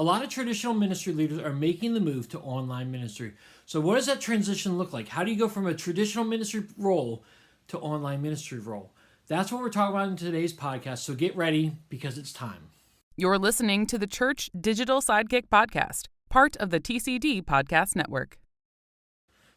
A lot of traditional ministry leaders are making the move to online ministry. So what does that transition look like? How do you go from a traditional ministry role to online ministry role? That's what we're talking about in today's podcast. So get ready because it's time. You're listening to the Church Digital Sidekick Podcast, part of the TCD Podcast Network.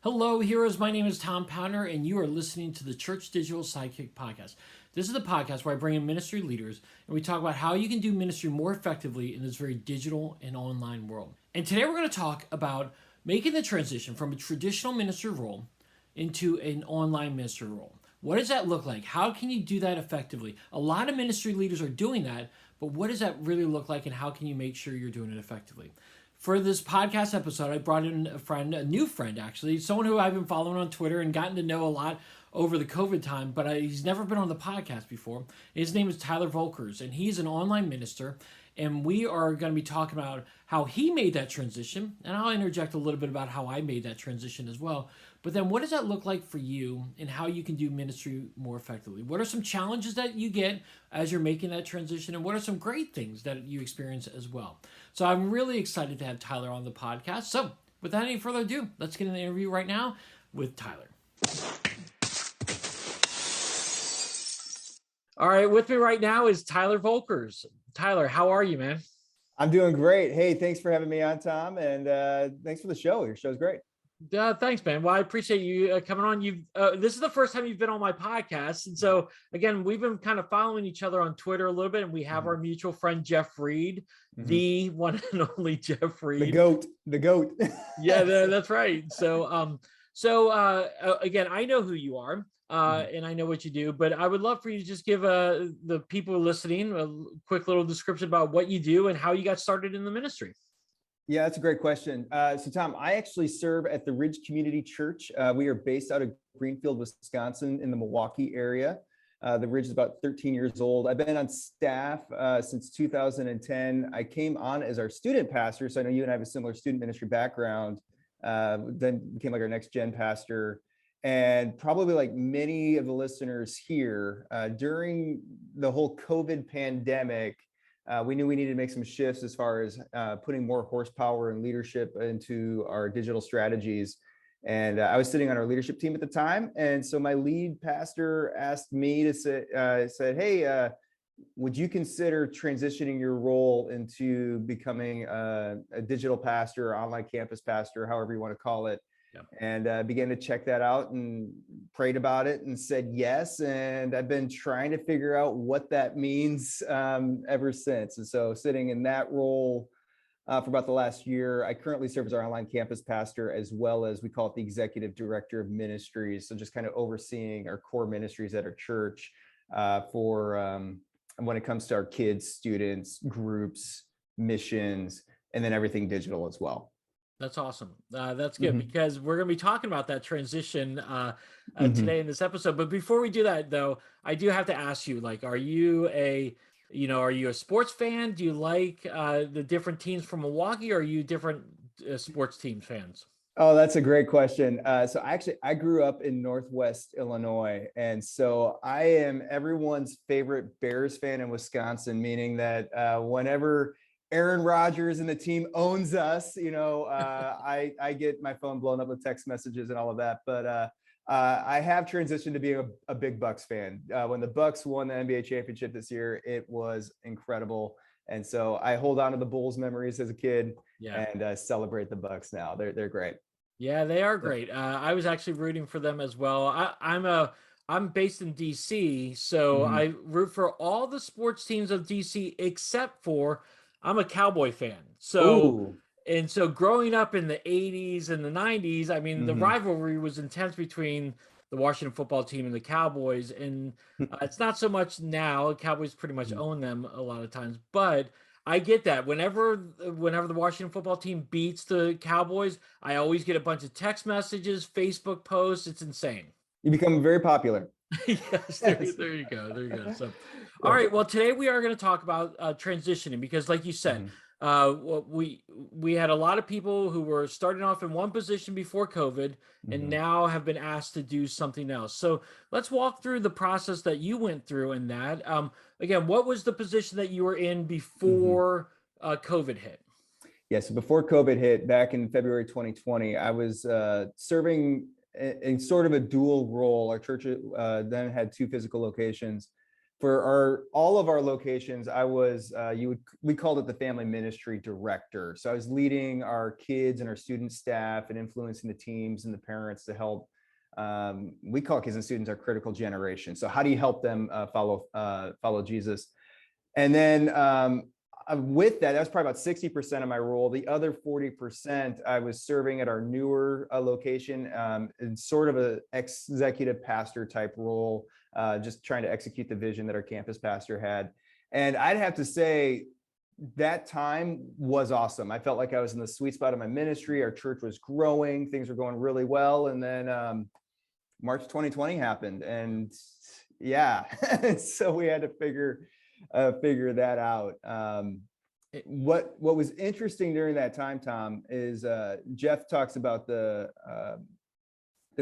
Hello, heroes. My name is Tom Pounder, and you are listening to the Church Digital Sidekick Podcast. This is the podcast where I bring in ministry leaders, and we talk about how you can do ministry more effectively in this very digital and online world. And today we're going to talk about making the transition from a traditional ministry role into an online ministry role. What does that look like? How can you do that effectively? A lot of ministry leaders are doing that, but what does that really look like, and how can you make sure you're doing it effectively? For this podcast episode, I brought in a new friend actually, someone who I've been following on Twitter and gotten to know a lot over the COVID time, but he's never been on the podcast before. His name is Tyler Volkers, and he's an online minister, and we are going to be talking about how he made that transition, and I'll interject a little bit about how I made that transition as well. But then what does that look like for you and how you can do ministry more effectively? What are some challenges that you get as you're making that transition? And what are some great things that you experience as well? So I'm really excited to have Tyler on the podcast. So without any further ado, let's get in the interview right now with Tyler. All right, with me right now is Tyler Volkers. Tyler, how are you, man? I'm doing great. Hey, thanks for having me on, Tom, and thanks for the show. Your show's great. Thanks, man. Well, I appreciate you coming on. This is the first time you've been on my podcast, and so again, we've been kind of following each other on Twitter a little bit, and we have our mutual friend Jeff Reed, the one and only Jeff Reed, the goat. Yeah, that's right. So, again, I know who you are, and I know what you do, but I would love for you to just give the people listening a quick little description about what you do and how you got started in the ministry. Yeah, that's a great question. So, Tom, I actually serve at the Ridge Community Church. We are based out of Greenfield, Wisconsin, in the Milwaukee area. The Ridge is about 13 years old. I've been on staff since 2010. I came on as our student pastor, so I know you and I have a similar student ministry background. Then became like our next gen pastor. And probably like many of the listeners here, during the whole COVID pandemic, we knew we needed to make some shifts as far as putting more horsepower and leadership into our digital strategies. And I was sitting on our leadership team at the time. And so my lead pastor asked me to said, hey, would you consider transitioning your role into becoming a digital pastor or online campus pastor, however you want to call it? And began to check that out and prayed about it and said yes. And I've been trying to figure out what that means ever since. And so sitting in that role for about the last year, I currently serve as our online campus pastor, as well as we call it the executive director of ministries. So just kind of overseeing our core ministries at our church for when it comes to our kids, students, groups, missions, and then everything digital as well. That's awesome. That's good because we're going to be talking about that transition today in this episode. But before we do that, though, I do have to ask you, like, are you a sports fan? Do you like the different teams from Milwaukee, or are you different sports team fans? Oh, that's a great question. So actually, I grew up in Northwest Illinois, and so I am everyone's favorite Bears fan in Wisconsin, meaning that whenever Aaron Rodgers and the team owns us, I get my phone blown up with text messages and all of that. But I have transitioned to being a big Bucks fan. When the Bucks won the NBA championship this year, it was incredible. And so I hold on to the Bulls memories as a kid and celebrate the Bucks now. They're great. Yeah, they are great. I was actually rooting for them as well. I'm based in DC, so I root for all the sports teams of DC except for I'm a Cowboy fan. So growing up in the 80s and the 90s, I mean, the rivalry was intense between the Washington football team and the Cowboys. And it's not so much now. The Cowboys pretty much own them a lot of times. But I get that. Whenever the Washington football team beats the Cowboys, I always get a bunch of text messages, Facebook posts. It's insane. You become very popular. Yes, there you go. There you go. So, all right. Well, today we are going to talk about transitioning because, like you said, we had a lot of people who were starting off in one position before COVID and now have been asked to do something else. So let's walk through the process that you went through in that. Again, what was the position that you were in before COVID hit? Yeah, so before COVID hit back in February 2020, I was serving in sort of a dual role. Our church then had two physical locations. For all of our locations, I was we called it the family ministry director. So I was leading our kids and our student staff and influencing the teams and the parents to help. We call kids and students our critical generation. So how do you help them follow Jesus? And then with that was probably about 60% of my role. The other 40%, I was serving at our newer location in sort of a executive pastor type role, just trying to execute the vision that our campus pastor had. And I'd have to say that time was awesome. I felt like I was in the sweet spot of my ministry. Our church was growing. Things were going really well. And then March 2020 happened. And yeah, so we had to figure that out. What was interesting during that time, Tom, is Jeff talks about the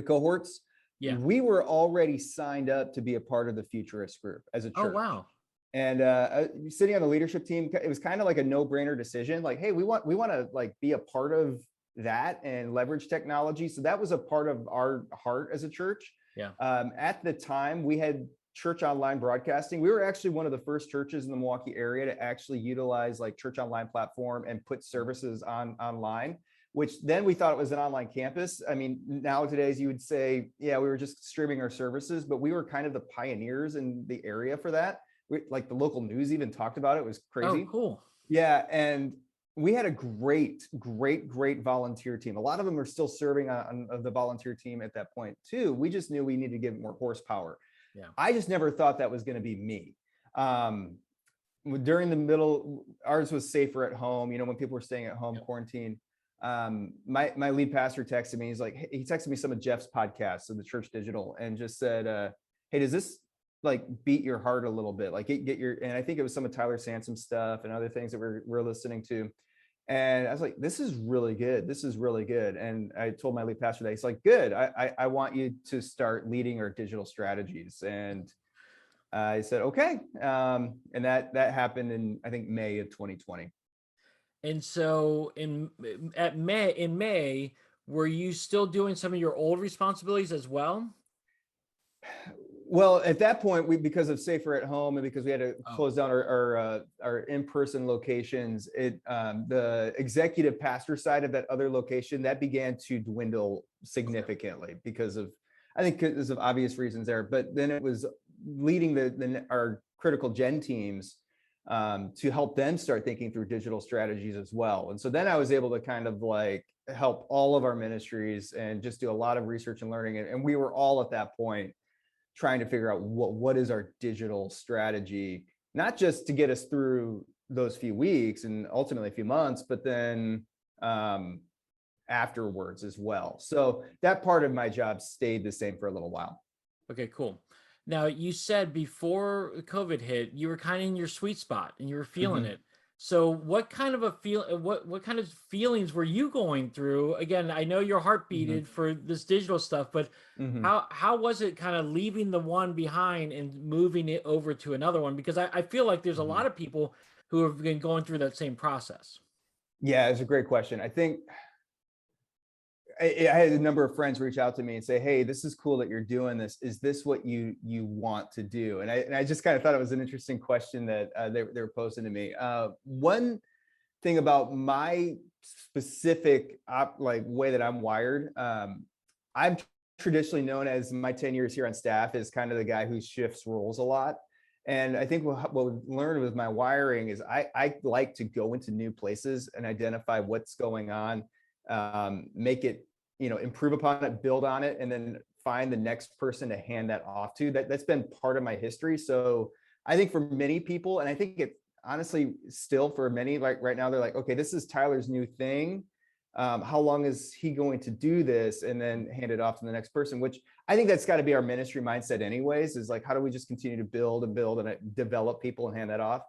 cohorts. Yeah. We were already signed up to be a part of the Futurist group as a church. Oh, wow. And sitting on the leadership team, it was kind of like a no-brainer decision. Like, hey, we want to like be a part of that and leverage technology. So that was a part of our heart as a church. Yeah. At the time, we had church online broadcasting. We were actually one of the first churches in the Milwaukee area to actually utilize like church online platform and put services online, which then we thought it was an online campus. I mean, nowadays you would say, yeah, we were just streaming our services, but we were kind of the pioneers in the area for that. Like the local news even talked about it. It was crazy. Oh, cool. Yeah. And we had a great volunteer team. A lot of them are still serving on the volunteer team at that point too. We just knew we needed to give more horsepower. Yeah. I just never thought that was going to be me. During the middle, ours was safer at home. When people were staying at home, quarantine. My lead pastor texted me. He texted me some of Jeff's podcasts of theChurch.digital and just said, "Hey, does this like beat your heart a little bit? Like get your." And I think it was some of Tyler Sansom stuff and other things that we're listening to. And I was like, "This is really good. This is really good." And I told my lead pastor that. He's like, "Good. I want you to start leading our digital strategies." And I said, "Okay." And that happened in, I think, May of 2020. And so in May, were you still doing some of your old responsibilities as well? Well, at that point, because of safer at home and because we had to close down our in-person locations, the executive pastor side of that other location, that began to dwindle significantly because of obvious reasons there. But then it was leading our critical gen teams to help them start thinking through digital strategies as well. And so then I was able to kind of like help all of our ministries and just do a lot of research and learning. And we were all at that point trying to figure out what is our digital strategy, not just to get us through those few weeks and ultimately a few months, but then afterwards as well. So that part of my job stayed the same for a little while. Okay, cool. Now you said before COVID hit, you were kind of in your sweet spot and you were feeling it. So what kind of what kind of feelings were you going through? Again, I know your heart beated for this digital stuff, but how was it kind of leaving the one behind and moving it over to another one? Because I feel like there's a lot of people who have been going through that same process. Yeah, it's a great question. I think I had a number of friends reach out to me and say, "Hey, this is cool that you're doing this. Is this what you want to do?" And I just kind of thought it was an interesting question that they were posing to me. One thing about my specific way that I'm wired, I'm traditionally known as, my 10 years here on staff, as kind of the guy who shifts roles a lot. And I think what we've learned with my wiring is I like to go into new places and identify what's going on, make it, improve upon it, build on it, and then find the next person to hand that off to. That's been part of my history. So I think for many people, and I think it honestly still for many, like right now, they're like, "Okay, this is Tyler's new thing. How long is he going to do this?" And then hand it off to the next person, which I think that's got to be our ministry mindset anyways, is like, how do we just continue to build and develop people and hand that off?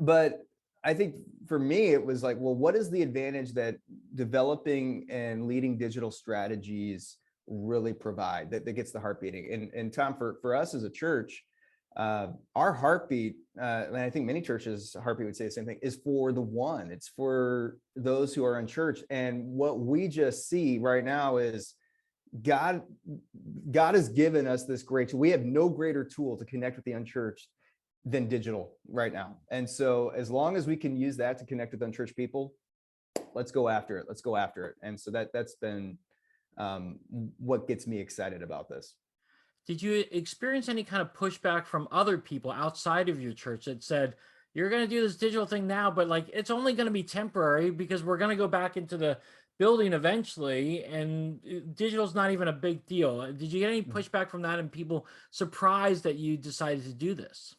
But I think for me, it was like, well, what is the advantage that developing and leading digital strategies really provide that gets the heart beating? And Tom, for us as a church, our heartbeat, and I think many churches' heartbeat would say the same thing, is for the one. It's for those who are unchurched. And what we just see right now is God has given us this great tool. We have no greater tool to connect with the unchurched than digital right now. And so as long as we can use that to connect with unchurched people, let's go after it. Let's go after it. And so that's been what gets me excited about this. Did you experience any kind of pushback from other people outside of your church that said, you're going to do this digital thing now, but like it's only going to be temporary because we're going to go back into the building eventually, and digital's not even a big deal? Did you get any pushback from that, and people surprised that you decided to do this?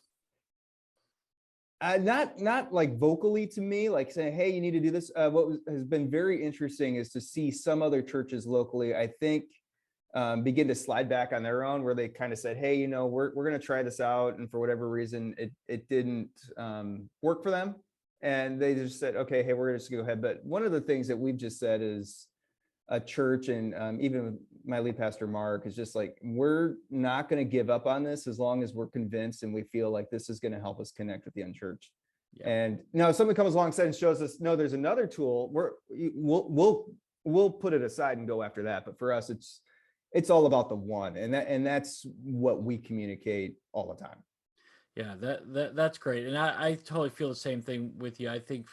Not like vocally to me, like saying, hey, you need to do this. Has been very interesting is to see some other churches locally, I think, begin to slide back on their own, where they kind of said, hey, we're going to try this out. And for whatever reason, it didn't work for them. And they just said, okay, hey, we're just going to go ahead. But one of the things that we've just said is a church, and even with my lead pastor, Mark, is just like, we're not going to give up on this as long as we're convinced and we feel like this is going to help us connect with the unchurched. Yeah. And now if somebody comes alongside and shows us, no, there's another tool, we'll put it aside and go after that. But for us, it's all about the one, and that's what we communicate all the time. Yeah, that's great. And I totally feel the same thing with you. I think,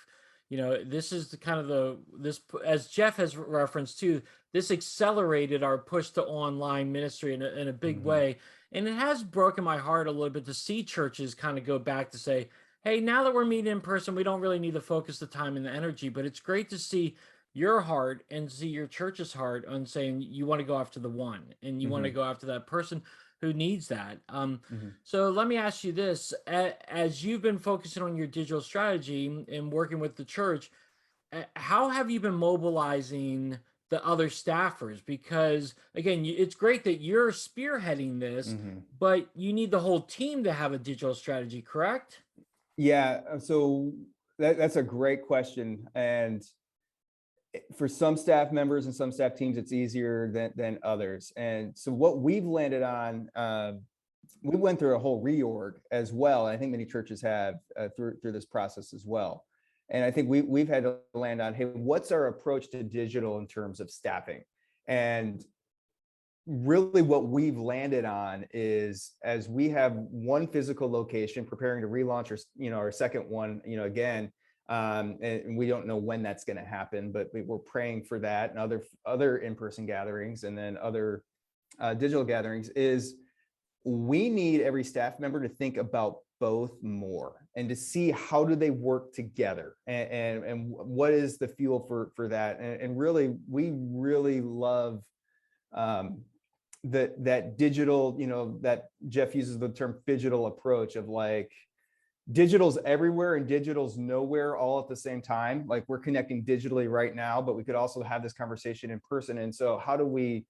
this is the kind of this, as Jeff has referenced too, this accelerated our push to online ministry in a big way. And it has broken my heart a little bit to see churches kind of go back to say, hey, now that we're meeting in person, we don't really need to focus the time and the energy, but it's great to see your heart and see your church's heart on saying you want to go after the one, and you want to go after that person who needs that. So let me ask you this, as you've been focusing on your digital strategy and working with the church, how have you been mobilizing the other staffers? Because again, it's great that you're spearheading this, but you need the whole team to have a digital strategy, correct? Yeah, so that's a great question. And for some staff members and some staff teams, it's easier than others. And so what we've landed on, we went through a whole reorg as well. And I think many churches have through this process as well. And I think we've had to land on, hey, what's our approach to digital in terms of staffing? And really what we've landed on is, as we have one physical location preparing to relaunch our second one, again, and we don't know when that's going to happen, but we're praying for that, and other in-person gatherings, and then other digital gatherings, is we need every staff member to think about both more, and to see how do they work together, and what is the fuel for that. And really, we really love that digital, that Jeff uses the term phygital approach of like, digital's everywhere and digital's nowhere all at the same time. Like, we're connecting digitally right now, but we could also have this conversation in person. And so how do we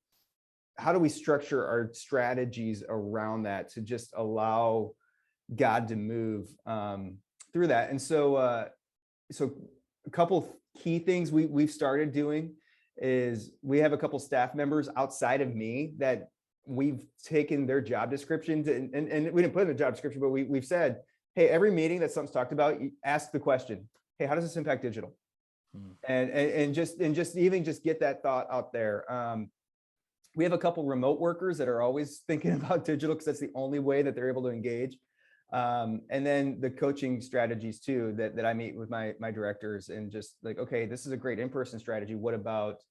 structure our strategies around that to just allow God to move through that? And so a couple key things we've started doing is, we have a couple staff members outside of me that we've taken their job descriptions, and we didn't put in the job description, but we've said, hey, every meeting that something's talked about, you ask the question, hey, how does this impact digital? And just get that thought out there. We have a couple remote workers that are always thinking about digital, because that's the only way that they're able to engage. And then the coaching strategies too, that I meet with my directors, and just like, okay, this is a great in-person strategy. What about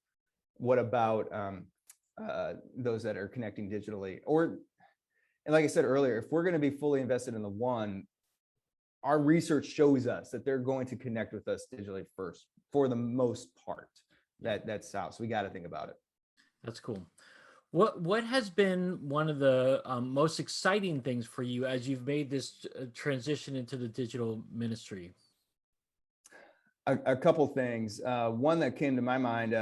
those that are connecting digitally? And like I said earlier, if we're going to be fully invested in the one, our research shows us that they're going to connect with us digitally first, for the most part. That's how. So we got to think about it. That's cool. What has been one of the most exciting things for you as you've made this transition into the digital ministry? A couple things. One that came to my mind,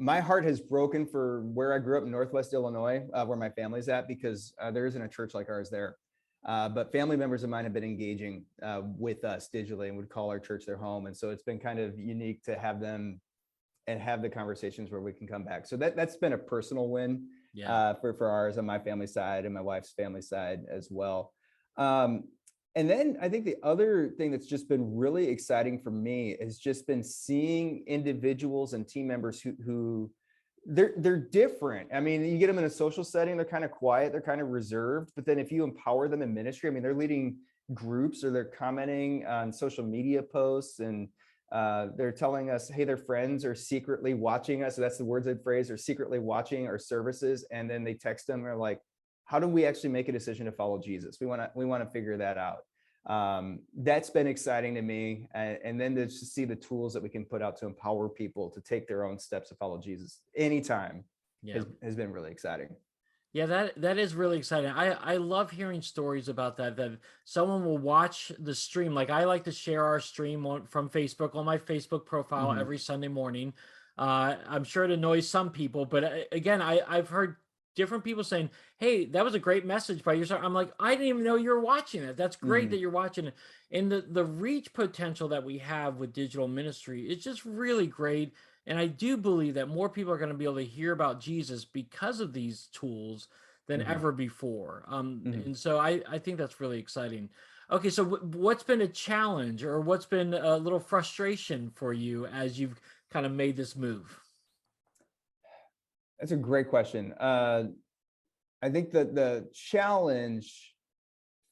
my heart has broken for where I grew up in Northwest Illinois, where my family's at, because there isn't a church like ours there. But family members of mine have been engaging with us digitally, and would call our church their home. And so it's been kind of unique to have them and have the conversations where we can come back. So that's been a personal win. for ours on my family side and my wife's family side as well. And then I think the other thing that's just been really exciting for me has just been seeing individuals and team members who they're different. I mean, you get them in a social setting, they're kind of quiet, they're kind of reserved, but then if you empower them in ministry, I mean, they're leading groups or they're commenting on social media posts and they're telling us, hey, their friends are secretly watching us. So that's the words I'd phrase, are secretly watching our services. And then they text them, they're like, how do we actually make a decision to follow Jesus? We want to figure that out. That's been exciting to me. And then to just see the tools that we can put out to empower people to take their own steps to follow Jesus anytime has been really exciting. Yeah, that is really exciting. I love hearing stories about that someone will watch the stream. Like I like to share our stream from Facebook on my Facebook profile every Sunday morning. I'm sure it annoys some people, but again, I've heard different people saying, hey, that was a great message by your side. I'm like, I didn't even know you were watching it. That's great that you're watching it. And the reach potential that we have with digital ministry is just really great. And I do believe that more people are going to be able to hear about Jesus because of these tools than ever before. And so I think that's really exciting. Okay, so what's been a challenge or what's been a little frustration for you as you've kind of made this move? That's a great question. I think that the challenge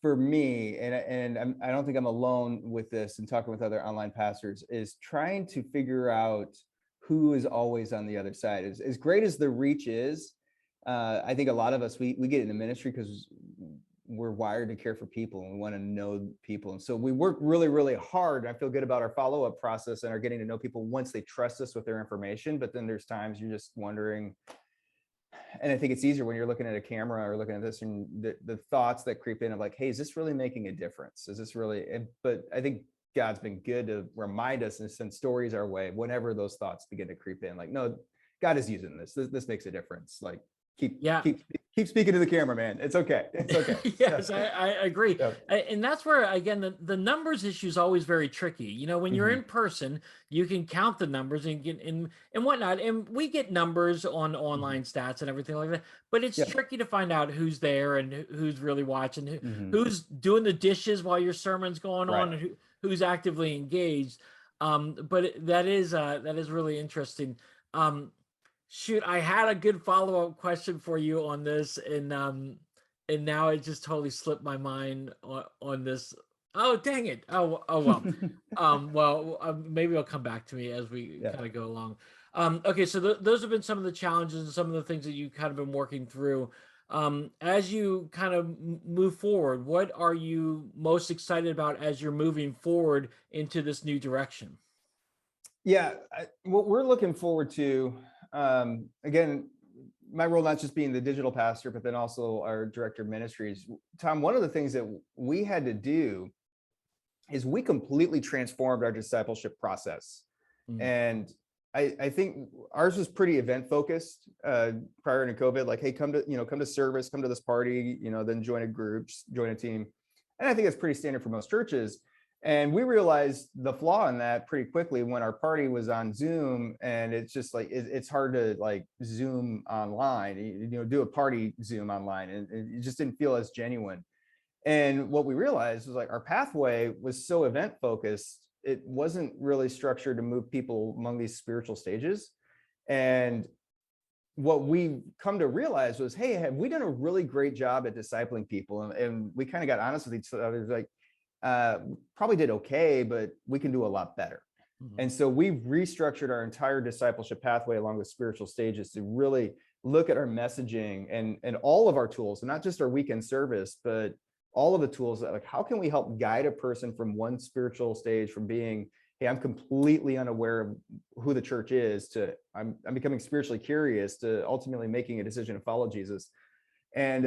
for me, and I don't think I'm alone with this and talking with other online pastors, is trying to figure out who is always on the other side. As great as the reach is, I think a lot of us, we get into ministry because we're wired to care for people and we want to know people. And so we work really, really hard. I feel good about our follow-up process and are getting to know people once they trust us with their information. But then there's times you're just wondering, and I think it's easier when you're looking at a camera or looking at this and the thoughts that creep in of like, hey, is this really making a difference? Is this really, but I think God's been good to remind us and send stories our way whenever those thoughts begin to creep in. Like, no, God is using this. This makes a difference. Like, keep speaking to the camera, man. It's okay. It's okay. Yes, I agree. Yeah. And that's where, again, the numbers issue is always very tricky. You know, when you're in person, you can count the numbers and get and whatnot. And we get numbers on online stats and everything like that. But it's tricky to find out who's there and who's really watching, who's doing the dishes while your sermon's going on, and who's actively engaged. But that is really interesting. Shoot, I had a good follow-up question for you on this, and now it just totally slipped my mind on this. Oh, dang it! Oh well. Maybe it'll come back to me as we kind of go along. Okay, so those have been some of the challenges and some of the things that you kind of been working through. As you kind of move forward, what are you most excited about as you're moving forward into this new direction? Yeah, what we're looking forward to. Again, my role not just being the digital pastor, but then also our director of ministries. Tom, one of the things that we had to do is we completely transformed our discipleship process. And I think ours was pretty event focused prior to COVID, like, hey, come to service, come to this party, then join a group, join a team. And I think it's pretty standard for most churches. And we realized the flaw in that pretty quickly when our party was on Zoom, and it's just like, it's hard to like Zoom online, do a party Zoom online, and it just didn't feel as genuine. And what we realized was like our pathway was so event focused, it wasn't really structured to move people among these spiritual stages. And what we come to realize was, hey, have we done a really great job at discipling people? And we kind of got honest with each other, like, probably did okay, but we can do a lot better. And so we've restructured our entire discipleship pathway along with spiritual stages to really look at our messaging and all of our tools, and not just our weekend service, but all of the tools that, like, how can we help guide a person from one spiritual stage from being, hey, I'm completely unaware of who the church is, to I'm becoming spiritually curious, to ultimately making a decision to follow Jesus. And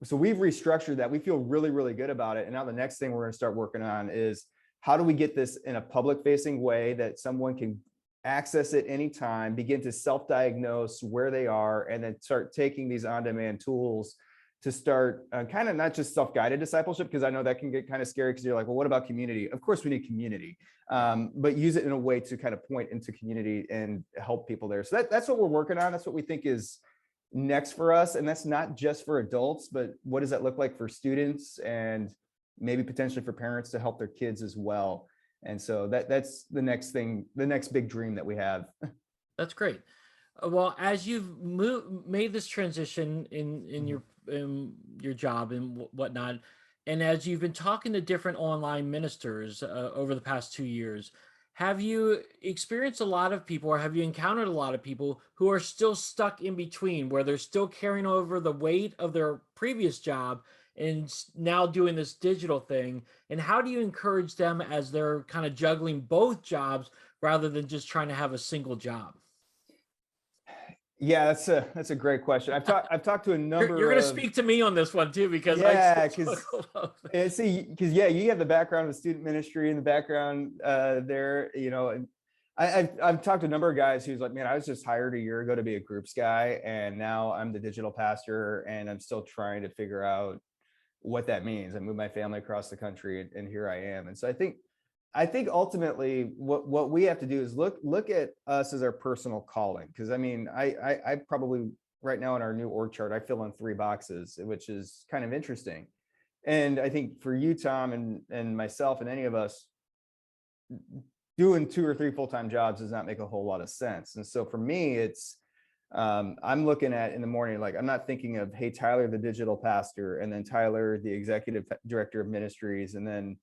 so we've restructured that. We feel really, really good about it. And now the next thing we're going to start working on is how do we get this in a public facing way that someone can access it anytime, begin to self-diagnose where they are, and then start taking these on-demand tools to start kind of not just self-guided discipleship, because I know that can get kind of scary because you're like, well, what about community? Of course we need community, but use it in a way to kind of point into community and help people there. So that's what we're working on. That's what we think is next for us. And that's not just for adults, but what does that look like for students and maybe potentially for parents to help their kids as well. And so that's the next thing, the next big dream that we have. That's great. Well, as you've made this transition in your job and whatnot, and as you've been talking to different online ministers over the past 2 years, have you experienced a lot of people, or have you encountered a lot of people who are still stuck in between, where they're still carrying over the weight of their previous job and now doing this digital thing? And how do you encourage them as they're kind of juggling both jobs rather than just trying to have a single job? Yeah, that's a great question. I've talked to a number You're going to of, speak to me on this one too, because yeah, because yeah, you have the background of student ministry and the background there, and I've talked to a number of guys who's like, man, I was just hired a year ago to be a groups guy, and now I'm the digital pastor, and I'm still trying to figure out what that means. I moved my family across the country, and here I am. And so I think ultimately what we have to do is look at us as our personal calling. Because I mean, I probably right now in our new org chart, I fill in 3 boxes, which is kind of interesting. And I think for you, Tom, and myself, and any of us, doing 2 or 3 full-time jobs does not make a whole lot of sense. And so for me, it's I'm looking at in the morning, like I'm not thinking of, hey, Tyler, the digital pastor, and then Tyler, the executive director of ministries, and then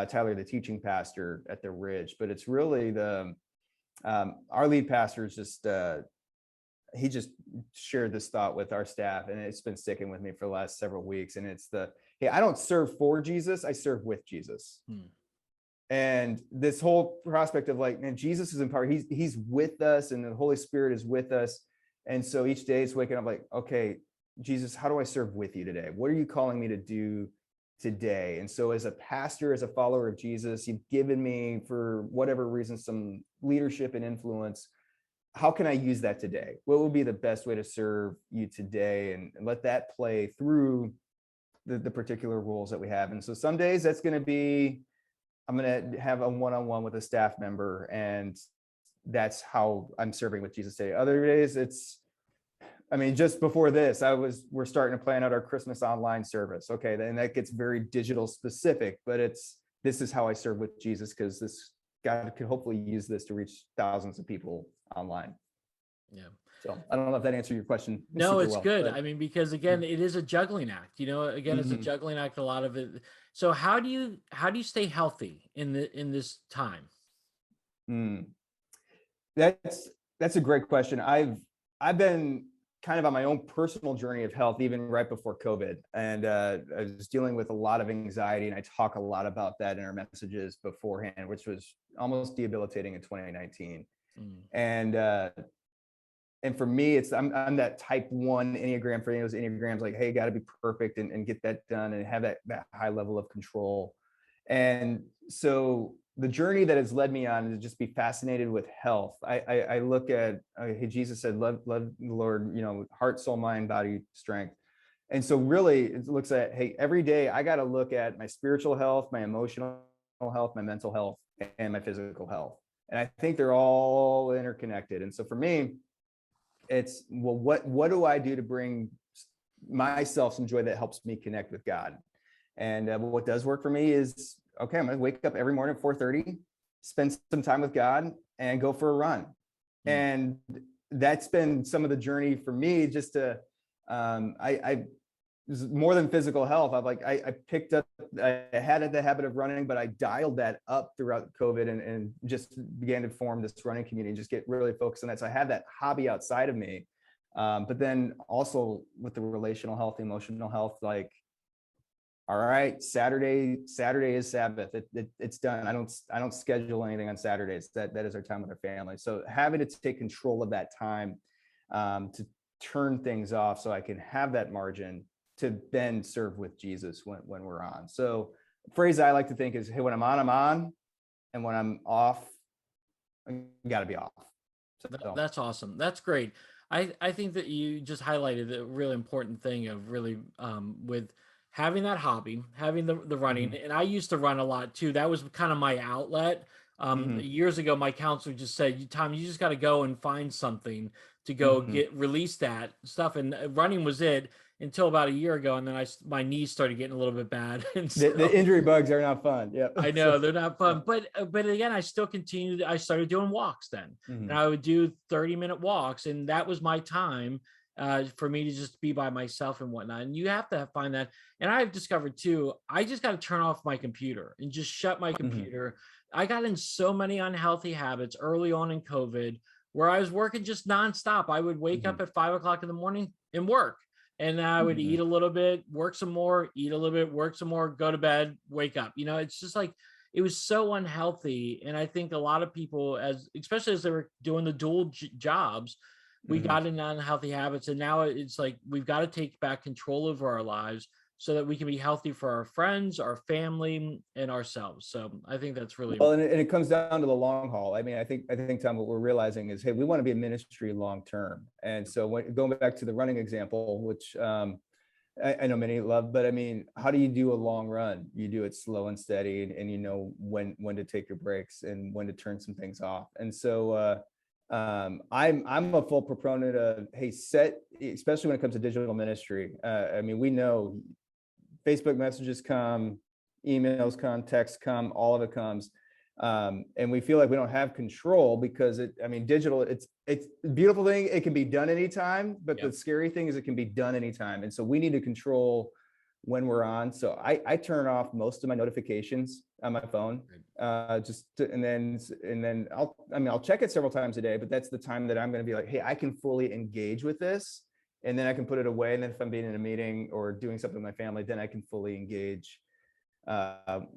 Tyler, the teaching pastor at the Ridge. But it's really our lead pastor is just, he just shared this thought with our staff, and it's been sticking with me for the last several weeks. And it's hey, I don't serve for Jesus, I serve with Jesus. And this whole prospect of like, man, Jesus is in power. He's with us, and the Holy Spirit is with us. And so each day it's waking up like, okay, Jesus, how do I serve with you today? What are you calling me to do today? And so as a pastor, as a follower of Jesus, you've given me, for whatever reason, some leadership and influence. How can I use that today? What would be the best way to serve you today? And let that play through the particular roles that we have. And so some days that's going to be, I'm going to have a one-on-one with a staff member, and that's how I'm serving with Jesus today. Other days just before this, we're starting to plan out our Christmas online service. Okay. And that gets very digital specific, but this is how I serve with Jesus, because God could hopefully use this to reach thousands of people online. Yeah. So I don't know if that answered your question. No, it's well, good. but I mean, because again, it is a juggling act, again, it's a juggling act, a lot of it. So how do you stay healthy in this time? That's a great question. I've been kind of on my own personal journey of health, even right before COVID. And I was dealing with a lot of anxiety, and I talk a lot about that in our messages beforehand, which was almost debilitating in 2019. And for me, I'm that type 1 Enneagram. For any of those Enneagrams, like, hey, got to be perfect and get that done and have that high level of control. And so the journey that has led me on is just be fascinated with health. I look at, hey, Jesus said, love the Lord, heart, soul, mind, body, strength. And so really it looks at, hey, every day I got to look at my spiritual health, my emotional health, my mental health, and my physical health. And I think they're all interconnected. And so for me, it's, well, what do I do to bring myself some joy that helps me connect with God? And what does work for me is, okay, I'm going to wake up every morning at 4:30, spend some time with God, and go for a run. And that's been some of the journey for me, just to, more than physical health. I picked up, I had the habit of running, but I dialed that up throughout COVID and just began to form this running community and just get really focused on that. So I had that hobby outside of me. But then also with the relational health, emotional health, like, all right, Saturday is Sabbath. It's done. I don't schedule anything on Saturdays. That is our time with our family. So having to take control of that time to turn things off so I can have that margin to then serve with Jesus when we're on. So the phrase I like to think is, hey, when I'm on, I'm on. And when I'm off, I gotta be off. So That's awesome. That's great. I think that you just highlighted a really important thing of really with having that hobby, having the running. And I used to run a lot too. That was kind of my outlet. Years ago, my counselor just said, Tom, you just got to go and find something to go release that stuff. And running was it until about a year ago. And then my knees started getting a little bit bad. And The injury bugs are not fun. Yeah. I know they're not fun, but again, I still continued. I started doing walks then, and I would do 30-minute walks, and that was my time for me to just be by myself and whatnot. And you have to find that. And I've discovered too, I just got to turn off my computer and just shut my computer. I got in so many unhealthy habits early on in COVID where I was working just nonstop. I would wake up at 5 o'clock in the morning and work. And then I would eat a little bit, work some more, eat a little bit, work some more, go to bed, wake up. It's just like, it was so unhealthy. And I think a lot of people, especially as they were doing the dual jobs, we got into unhealthy habits. And now it's like, we've got to take back control over our lives so that we can be healthy for our friends, our family, and ourselves. So I think that's really well, and it comes down to the long haul. I mean, I think, Tom, what we're realizing is, hey, we want to be a ministry long term. And so going back to the running example, which I know many love, but I mean, how do you do a long run? You do it slow and steady, and you know when to take your breaks and when to turn some things off. And so I'm a full proponent of, hey, especially when it comes to digital ministry. I mean, we know Facebook messages come, emails come, texts come, all of it comes. And we feel like we don't have control because digital, it's a beautiful thing. It can be done anytime, but the scary thing is it can be done anytime. And so we need to control when we're on. So I turn off most of my notifications on my phone, and then I'll check it several times a day, but that's the time that I'm going to be like, hey, I can fully engage with this. And then I can put it away. And then if I'm being in a meeting or doing something with my family, then I can fully engage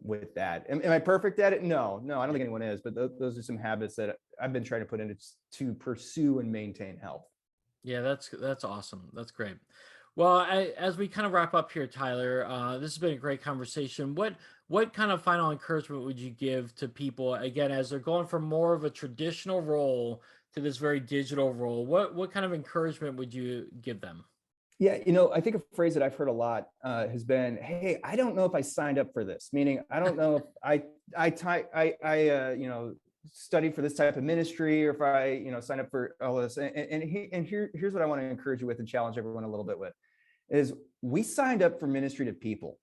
with that. Am I perfect at it? No, I don't think anyone is, but those are some habits that I've been trying to put in to pursue and maintain health. Yeah, that's awesome. That's great. Well, as we kind of wrap up here, Tyler, this has been a great conversation. What kind of final encouragement would you give to people, again, as they're going from more of a traditional role to this very digital role? What kind of encouragement would you give them? Yeah, I think a phrase that I've heard a lot has been, "Hey, I don't know if I signed up for this." Meaning, I don't know if I studied for this type of ministry, or if I signed up for all this. And here's what I want to encourage you with and challenge everyone a little bit with, is we signed up for ministry to people,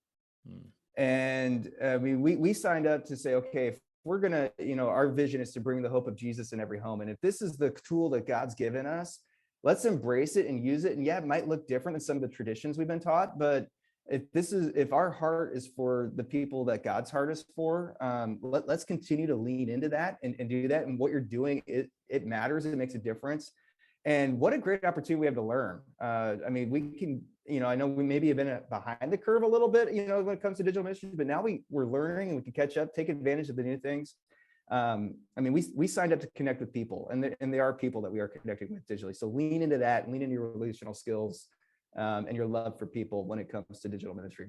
and I mean we signed up to say, okay, if we're gonna, our vision is to bring the hope of Jesus in every home, and if this is the tool that God's given us, let's embrace it and use it. And yeah, it might look different than some of the traditions we've been taught, but if our heart is for the people that God's heart is for, let's continue to lean into that and do that. And what you're doing, it matters. It makes a difference. And what a great opportunity we have to learn. I mean, we can, I know we maybe have been behind the curve a little bit, when it comes to digital ministry, but now we're learning and we can catch up, take advantage of the new things. I mean, we signed up to connect with people, and there are people that we are connecting with digitally. So lean into that, lean into your relational skills, and your love for people when it comes to digital ministry.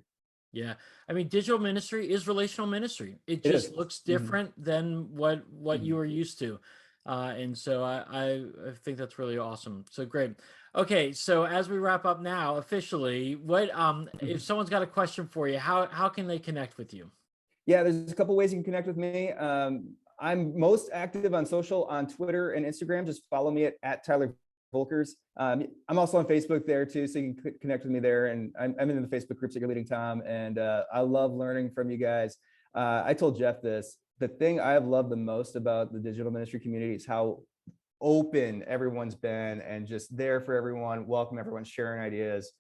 Yeah. I mean, digital ministry is relational ministry. It just looks different than what you were used to. And so I think that's really awesome. So great. Okay. So as we wrap up now, officially, if someone's got a question for you, how can they connect with you? Yeah, there's a couple ways you can connect with me. I'm most active on social, on Twitter and Instagram. Just follow me at Tyler Volkers. I'm also on Facebook there too, so you can connect with me there. And I'm in the Facebook groups that you're leading, Tom. And I love learning from you guys. I told Jeff this. The thing I have loved the most about the digital ministry community is how open everyone's been and just there for everyone, welcome everyone, sharing ideas.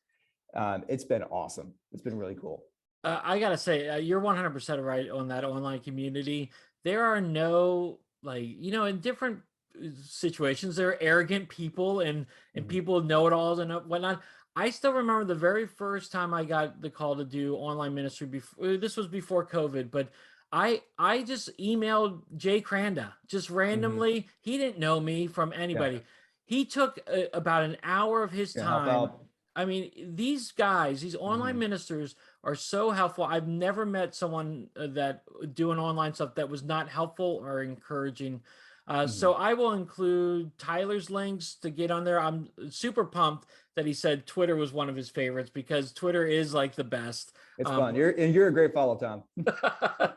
It's been awesome. It's been really cool. I gotta say, you're 100% right on that online community. There are no, in different situations, there are arrogant people and people know-it-alls and whatnot. I still remember the very first time I got the call to do online ministry. This was before COVID, but I just emailed Jay Cranda just randomly. He didn't know me from anybody. Yeah. He took about an hour of his time. I mean, these guys, these online ministers are so helpful. I've never met someone that doing online stuff that was not helpful or encouraging. So I will include Tyler's links to get on there. I'm super pumped that he said Twitter was one of his favorites, because Twitter is like the best. It's fun. You're a great follow, Tom.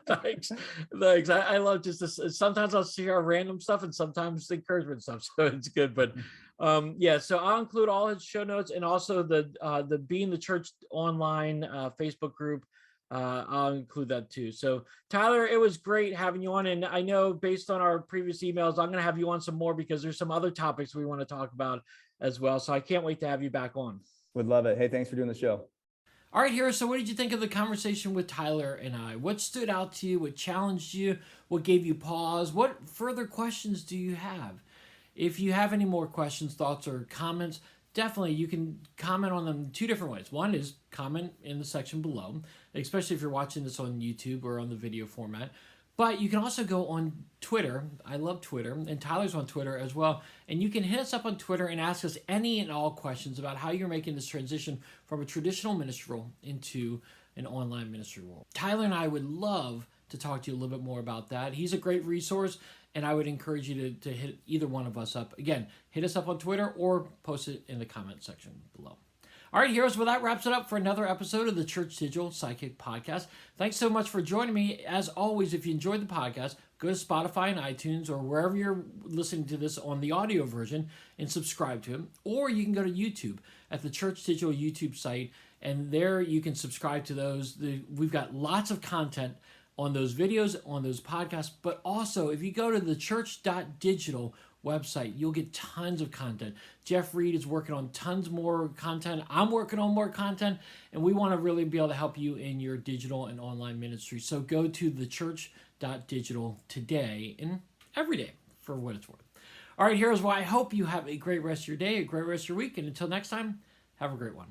Thanks. Thanks. I love just this. Sometimes I'll share random stuff and sometimes encouragement stuff. So it's good. But yeah, so I'll include all his show notes, and also the Being the Church online Facebook group. I'll include that too. So Tyler, it was great having you on. And I know based on our previous emails, I'm going to have you on some more, because there's some other topics we want to talk about as well. So I can't wait to have you back on. Would love it. Hey, thanks for doing the show. All right, Hero. So what did you think of the conversation with Tyler and I? What stood out to you? What challenged you? What gave you pause? What further questions do you have? If you have any more questions, thoughts, or comments, definitely you can comment on them two different ways. One is comment in the section below, especially if you're watching this on YouTube or on the video format. But you can also go on Twitter. I love Twitter, and Tyler's on Twitter as well. And you can hit us up on Twitter and ask us any and all questions about how you're making this transition from a traditional ministry role into an online ministry role. Tyler and I would love to talk to you a little bit more about that. He's a great resource, and I would encourage you to hit either one of us up. Again, hit us up on Twitter or post it in the comment section below. All right, heroes, well, that wraps it up for another episode of the Church Digital Sidekick Podcast. Thanks so much for joining me. As always, if you enjoyed the podcast, go to Spotify and iTunes or wherever you're listening to this on the audio version and subscribe to it. Or you can go to YouTube at the Church Digital YouTube site, and there you can subscribe to those. We've got lots of content on those videos, on those podcasts, but also if you go to thechurch.digital website, you'll get tons of content. Jeff Reed is working on tons more content. I'm working on more content, and we want to really be able to help you in your digital and online ministry. So go to thechurch.digital today and every day for what it's worth. All right, heroes, well, I hope you have a great rest of your day, a great rest of your week, and until next time, have a great one.